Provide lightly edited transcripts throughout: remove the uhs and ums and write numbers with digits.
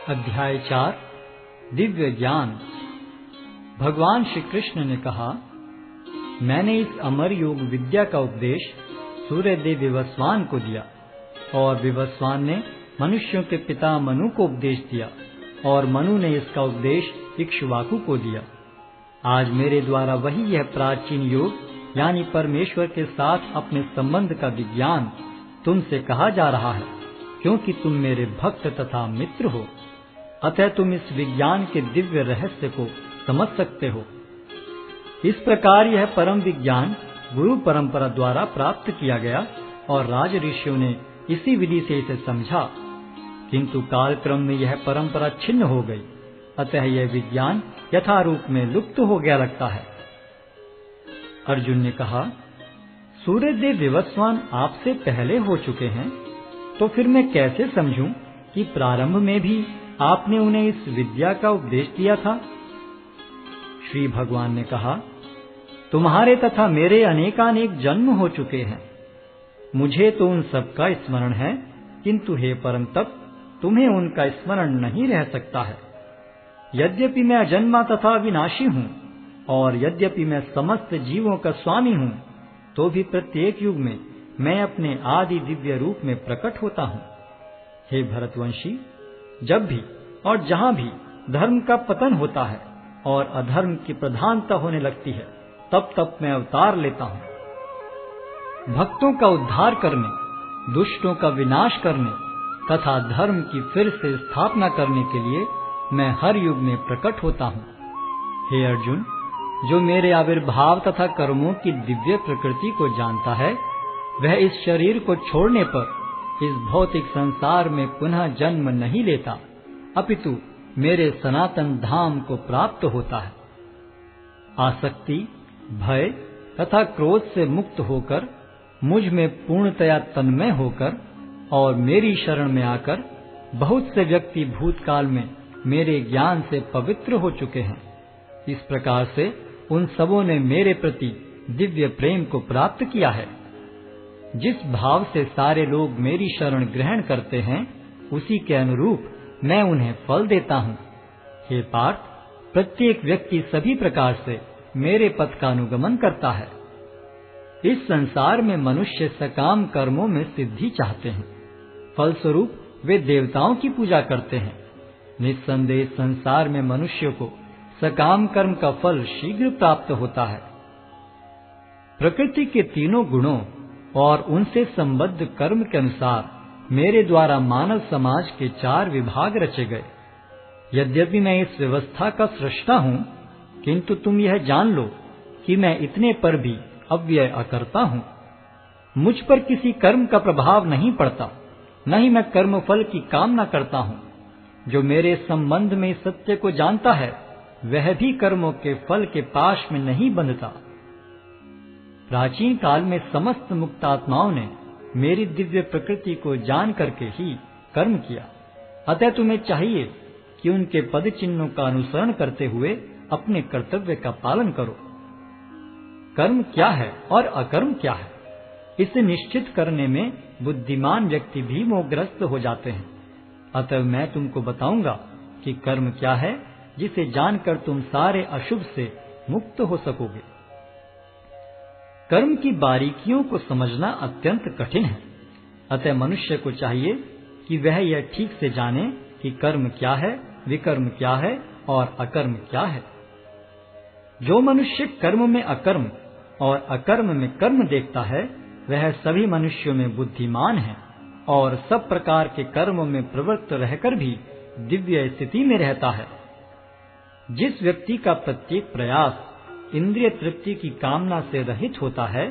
अध्याय 4 दिव्य ज्ञान। भगवान श्री कृष्ण ने कहा, मैंने इस अमर योग विद्या का उपदेश सूर्यदेव विवस्वान को दिया और विवस्वान ने मनुष्यों के पिता मनु को उपदेश दिया और मनु ने इसका उपदेश इक्ष्वाकु को दिया। आज मेरे द्वारा वही यह प्राचीन योग यानी परमेश्वर के साथ अपने संबंध का विज्ञान तुमसे कहा जा रहा है, क्योंकि तुम मेरे भक्त तथा मित्र हो। अतः तुम इस विज्ञान के दिव्य रहस्य को समझ सकते हो। इस प्रकार यह परम विज्ञान गुरु परंपरा द्वारा प्राप्त किया गया और राज ऋषियों ने इसी विधि से इसे समझा, किंतु कालक्रम में यह परंपरा छिन्न हो गई। अतः यह विज्ञान यथारूप में लुप्त हो गया लगता है। अर्जुन ने कहा, सूर्यदेव विवस्वान आपसे पहले हो चुके हैं, तो फिर मैं कैसे समझूं कि प्रारंभ में भी आपने उन्हें इस विद्या का उपदेश दिया था। श्री भगवान ने कहा, तुम्हारे तथा मेरे अनेकानेक जन्म हो चुके हैं। मुझे तो उन सब का स्मरण है, किंतु हे परम तप, तुम्हें उनका स्मरण नहीं रह सकता है। यद्यपि मैं अजन्मा तथा विनाशी हूँ और यद्यपि मैं समस्त जीवों का स्वामी हूँ, तो भी प्रत्येक युग में मैं अपने आदि दिव्य रूप में प्रकट होता हूँ। हे भरतवंशी, जब भी और जहाँ भी धर्म का पतन होता है और अधर्म की प्रधानता होने लगती है, तब तब मैं अवतार लेता हूँ। भक्तों का उद्धार करने, दुष्टों का विनाश करने तथा धर्म की फिर से स्थापना करने के लिए मैं हर युग में प्रकट होता हूँ। हे अर्जुन, जो मेरे आविर्भाव तथा कर्मों की दिव्य प्रकृति को जानता है, वह इस शरीर को छोड़ने पर इस भौतिक संसार में पुनः जन्म नहीं लेता, अपितु मेरे सनातन धाम को प्राप्त होता है। आसक्ति, भय तथा क्रोध से मुक्त होकर मुझ में पूर्णतया तन्मय होकर और मेरी शरण में आकर बहुत से व्यक्ति भूतकाल में मेरे ज्ञान से पवित्र हो चुके हैं। इस प्रकार से उन सबों ने मेरे प्रति दिव्य प्रेम को प्राप्त किया है। जिस भाव से सारे लोग मेरी शरण ग्रहण करते हैं, उसी के अनुरूप मैं उन्हें फल देता हूँ। हे पार्थ, प्रत्येक व्यक्ति सभी प्रकार से मेरे पथ का अनुगमन करता है। इस संसार में मनुष्य सकाम कर्मों में सिद्धि चाहते हैं, फलस्वरूप वे देवताओं की पूजा करते हैं। निस्संदेह संसार में मनुष्य को सकाम कर्म का फल शीघ्र प्राप्त होता है। प्रकृति के तीनों गुणों और उनसे संबद्ध कर्म के अनुसार मेरे द्वारा मानव समाज के 4 विभाग रचे गए। यद्यपि मैं इस व्यवस्था का सृष्टा हूँ, किंतु तुम यह जान लो कि मैं इतने पर भी अव्यय अकर्ता हूँ। मुझ पर किसी कर्म का प्रभाव नहीं पड़ता, न ही मैं कर्म फल की कामना करता हूँ। जो मेरे संबंध में इस सत्य को जानता है, वह भी कर्मों के फल के पाश में नहीं बंधता। प्राचीन काल में समस्त मुक्तात्माओं ने मेरी दिव्य प्रकृति को जान करके ही कर्म किया। अतः तुम्हें चाहिए कि उनके पद चिन्हों का अनुसरण करते हुए अपने कर्तव्य का पालन करो। कर्म क्या है और अकर्म क्या है, इसे निश्चित करने में बुद्धिमान व्यक्ति भी मोहग्रस्त हो जाते हैं। अतः मैं तुमको बताऊंगा कि कर्म क्या है, जिसे जानकर तुम सारे अशुभ से मुक्त हो सकोगे। कर्म की बारीकियों को समझना अत्यंत कठिन है। अतः मनुष्य को चाहिए कि वह यह ठीक से जाने कि कर्म क्या है, विकर्म क्या है और अकर्म क्या है। जो मनुष्य कर्म में अकर्म और अकर्म में कर्म देखता है, वह सभी मनुष्यों में बुद्धिमान है और सब प्रकार के कर्मों में प्रवृत्त रहकर भी दिव्य स्थिति में रहता है। जिस व्यक्ति का प्रत्येक प्रयास इंद्रिय तृप्ति की कामना से रहित होता है,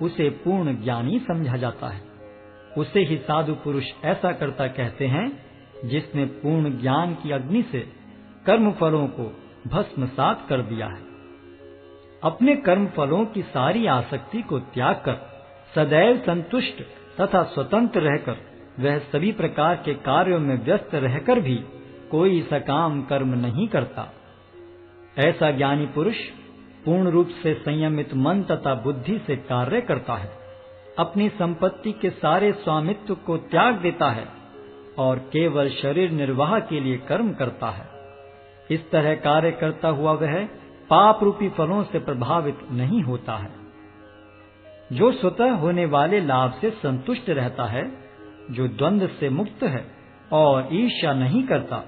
उसे पूर्ण ज्ञानी समझा जाता है। उसे ही साधु पुरुष ऐसा करता कहते हैं, जिसने पूर्ण ज्ञान की अग्नि से कर्म फलों को भस्मसात कर दिया है। अपने कर्म फलों की सारी आसक्ति को त्याग कर सदैव संतुष्ट तथा स्वतंत्र रहकर वह सभी प्रकार के कार्यों में व्यस्त रहकर भी कोई सकाम कर्म नहीं करता। ऐसा ज्ञानी पुरुष पूर्ण रूप से संयमित मन तथा बुद्धि से कार्य करता है, अपनी संपत्ति के सारे स्वामित्व को त्याग देता है और केवल शरीर निर्वाह के लिए कर्म करता है। इस तरह कार्य करता हुआ वह पाप रूपी फलों से प्रभावित नहीं होता है। जो स्वतः होने वाले लाभ से संतुष्ट रहता है, जो द्वंद्व से मुक्त है और ईर्ष्या नहीं करता,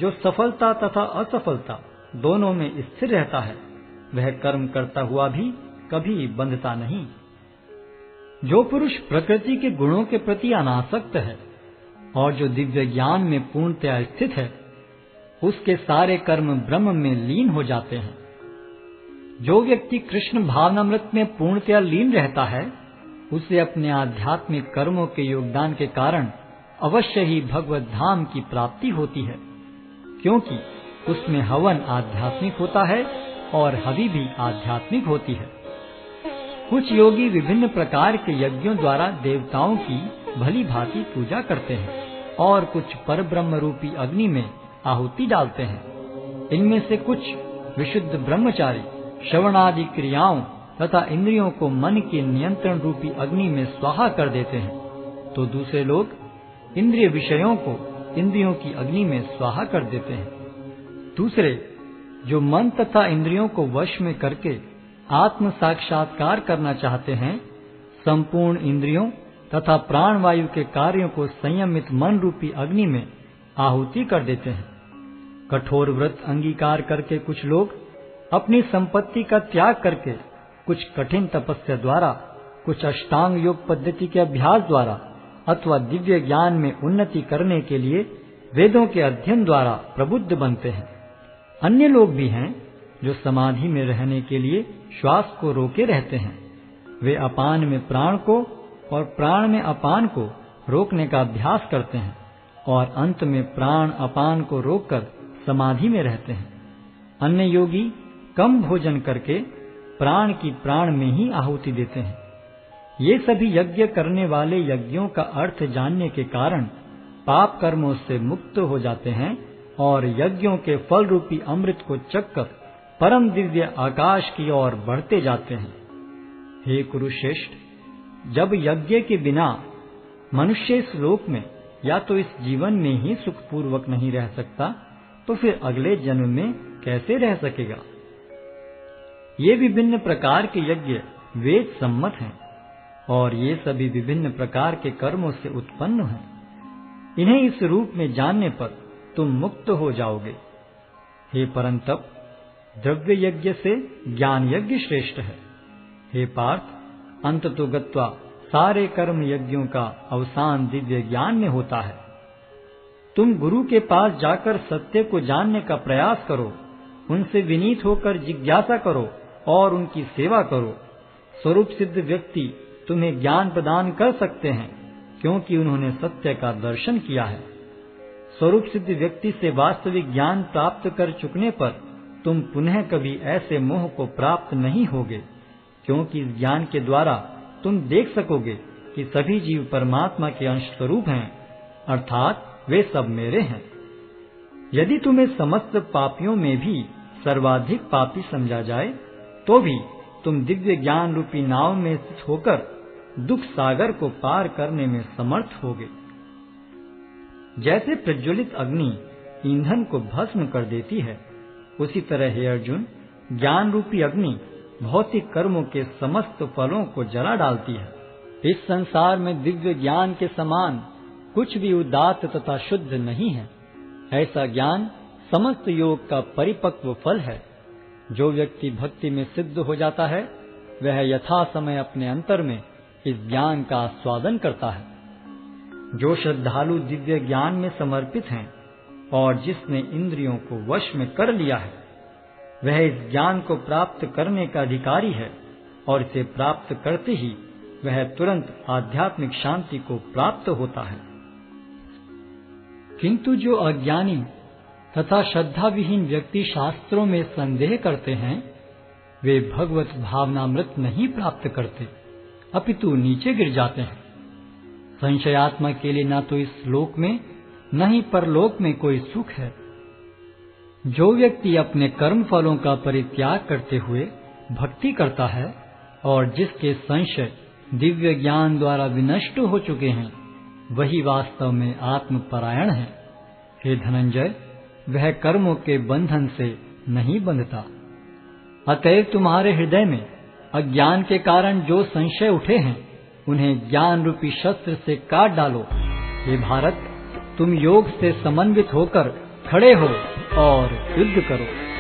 जो सफलता तथा असफलता दोनों में स्थिर रहता है, वह कर्म करता हुआ भी कभी बंधता नहीं। जो पुरुष प्रकृति के गुणों के प्रति अनासक्त है और जो दिव्य ज्ञान में पूर्णतया स्थित है, उसके सारे कर्म ब्रह्म में लीन हो जाते हैं। जो व्यक्ति कृष्ण भावनामृत में पूर्णतया लीन रहता है, उसे अपने आध्यात्मिक कर्मों के योगदान के कारण अवश्य ही भगवत धाम की प्राप्ति होती है, क्योंकि उसमें हवन आध्यात्मिक होता है और हवि भी आध्यात्मिक होती है। कुछ योगी विभिन्न प्रकार के यज्ञों द्वारा देवताओं की भली भांति पूजा करते हैं और कुछ परब्रह्म रूपी अग्नि में आहुति डालते हैं। इनमें से कुछ विशुद्ध ब्रह्मचारी श्रवणादि क्रियाओं तथा इंद्रियों को मन के नियंत्रण रूपी अग्नि में स्वाहा कर देते हैं, तो दूसरे लोग इंद्रिय विषयों को इंद्रियों की अग्नि में स्वाहा कर देते हैं। दूसरे जो मन तथा इंद्रियों को वश में करके आत्म साक्षात्कार करना चाहते हैं, संपूर्ण इंद्रियों तथा प्राण वायु के कार्यों को संयमित मन रूपी अग्नि में आहुति कर देते हैं। कठोर व्रत अंगीकार करके कुछ लोग अपनी संपत्ति का त्याग करके, कुछ कठिन तपस्या द्वारा, कुछ अष्टांग योग पद्धति के अभ्यास द्वारा अथवा दिव्य ज्ञान में उन्नति करने के लिए वेदों के अध्ययन द्वारा प्रबुद्ध बनते हैं। अन्य लोग भी हैं जो समाधि में रहने के लिए श्वास को रोके रहते हैं। वे अपान में प्राण को और प्राण में अपान को रोकने का अभ्यास करते हैं और अंत में प्राण अपान को रोककर समाधि में रहते हैं। अन्य योगी कम भोजन करके प्राण की प्राण में ही आहुति देते हैं। ये सभी यज्ञ करने वाले यज्ञों का अर्थ जानने के कारण पाप कर्मों से मुक्त हो जाते हैं और यज्ञों के फल रूपी अमृत को चखकर परम दिव्य आकाश की ओर बढ़ते जाते हैं। हे कुरुश्रेष्ठ, जब यज्ञ के बिना मनुष्य इस लोक में या तो इस जीवन में ही सुखपूर्वक नहीं रह सकता, तो फिर अगले जन्म में कैसे रह सकेगा। ये विभिन्न प्रकार के यज्ञ वेद सम्मत हैं और ये सभी विभिन्न प्रकार के कर्मों से उत्पन्न हैं। इन्हें इस रूप में जानने पर तुम मुक्त हो जाओगे। हे परंतप, द्रव्य यज्ञ से ज्ञान यज्ञ श्रेष्ठ है। हे पार्थ, अंततो गत्वा सारे कर्म यज्ञों का अवसान दिव्य ज्ञान में होता है। तुम गुरु के पास जाकर सत्य को जानने का प्रयास करो, उनसे विनीत होकर जिज्ञासा करो और उनकी सेवा करो। स्वरूप सिद्ध व्यक्ति तुम्हें ज्ञान प्रदान कर सकते हैं, क्योंकि उन्होंने सत्य का दर्शन किया है। स्वरूप सिद्ध व्यक्ति से वास्तविक ज्ञान प्राप्त कर चुकने पर तुम पुनः कभी ऐसे मोह को प्राप्त नहीं होगे, क्योंकि इस ज्ञान के द्वारा तुम देख सकोगे कि सभी जीव परमात्मा के अंश स्वरूप हैं, अर्थात वे सब मेरे हैं। यदि तुम्हें समस्त पापियों में भी सर्वाधिक पापी समझा जाए, तो भी तुम दिव्य ज्ञान रूपी नाव में स्थित होकर दुख सागर को पार करने में समर्थ होगे। जैसे प्रज्वलित अग्नि ईंधन को भस्म कर देती है, उसी तरह हे अर्जुन, ज्ञान रूपी अग्नि भौतिक कर्मों के समस्त फलों को जला डालती है। इस संसार में दिव्य ज्ञान के समान कुछ भी उदात्त तथा शुद्ध नहीं है। ऐसा ज्ञान समस्त योग का परिपक्व फल है। जो व्यक्ति भक्ति में सिद्ध हो जाता है, वह यथा समय अपने अंतर में इस ज्ञान का आस्वादन करता है। जो श्रद्धालु दिव्य ज्ञान में समर्पित हैं और जिसने इंद्रियों को वश में कर लिया है, वह इस ज्ञान को प्राप्त करने का अधिकारी है और इसे प्राप्त करते ही वह तुरंत आध्यात्मिक शांति को प्राप्त होता है। किंतु जो अज्ञानी तथा श्रद्धा विहीन व्यक्ति शास्त्रों में संदेह करते हैं, वे भगवत भावनामृत नहीं प्राप्त करते, अपितु नीचे गिर जाते हैं। संशयात्मा के लिए न तो इस लोक में न ही परलोक में कोई सुख है। जो व्यक्ति अपने कर्म फलों का परित्याग करते हुए भक्ति करता है और जिसके संशय दिव्य ज्ञान द्वारा विनष्ट हो चुके हैं, वही वास्तव में आत्मपरायण है। हे धनंजय, वह कर्मों के बंधन से नहीं बंधता। अतएव तुम्हारे हृदय में अज्ञान के कारण जो संशय उठे हैं, उन्हें ज्ञान रूपी शस्त्र से काट डालो। हे भारत, तुम योग से समन्वित होकर खड़े हो और युद्ध करो।